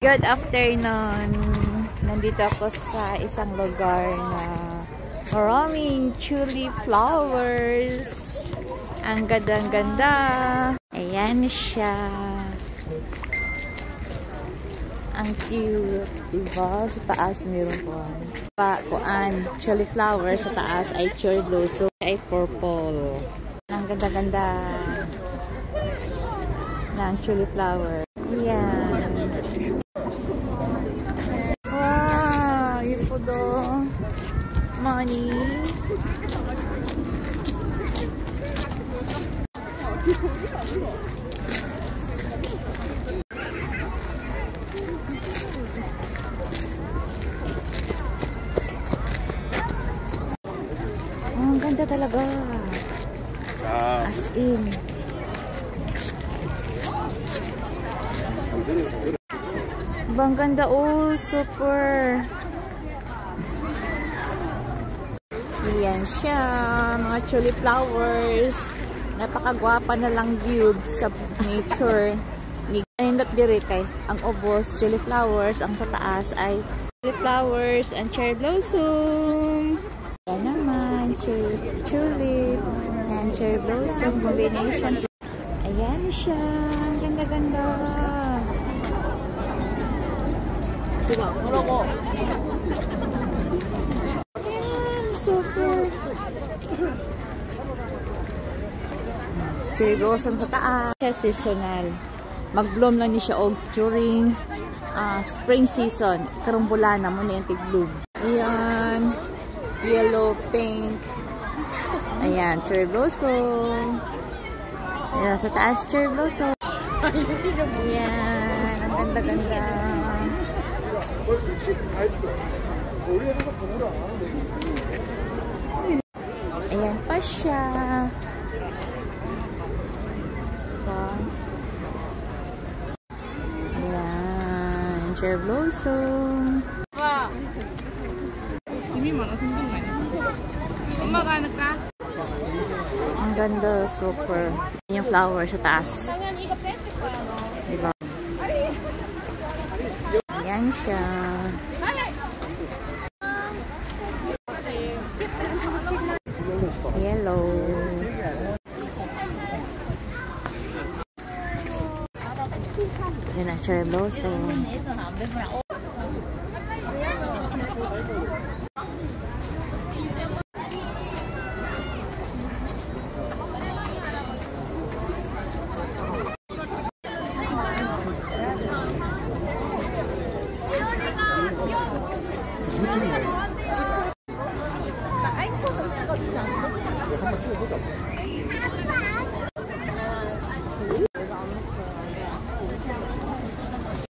Good afternoon. Nandito ako sa isang lugar na maraming tulip flowers. Ang ganda-ganda. Ayan siya. Ang cute. Diba? Sa taas meron po. Tulip flowers sa taas ay cherry blossom ay purple. Ang ganda-ganda ng tulip flower. Ayan. Wow! Yun po do. Money. Ang ganda talaga. As in. Bang ganda, oh, super. Ayan siya, mga tulip flowers. Napakagwapa na lang viewed sa nature. Nindot diri kay ang ubos tulip flowers, ang sa taas ay tulip flowers and cherry blossom. Ayan naman, tulip and cherry blossom combination. Ayan siya, ang ganda-ganda. Ayan, super. Cherry blossom sa taas. Siya seasonal. Mag-bloom lang niya siya during spring season. Karong bulana mo na yung tig-bloom. Ayan. Yellow, pink. Ayan, cherry blossom. Ayan, sa taas, cherry blossom. Ayan, ang ganda-ganda. Ayan pa siya. Ayan, cherry blossom. Wow. Simi mo na tingin nga. Umaga ka? Ang ganda, super. Yung flower sa taas. Diba? Ayan siya. Yellow. Yan ang cherry blossom.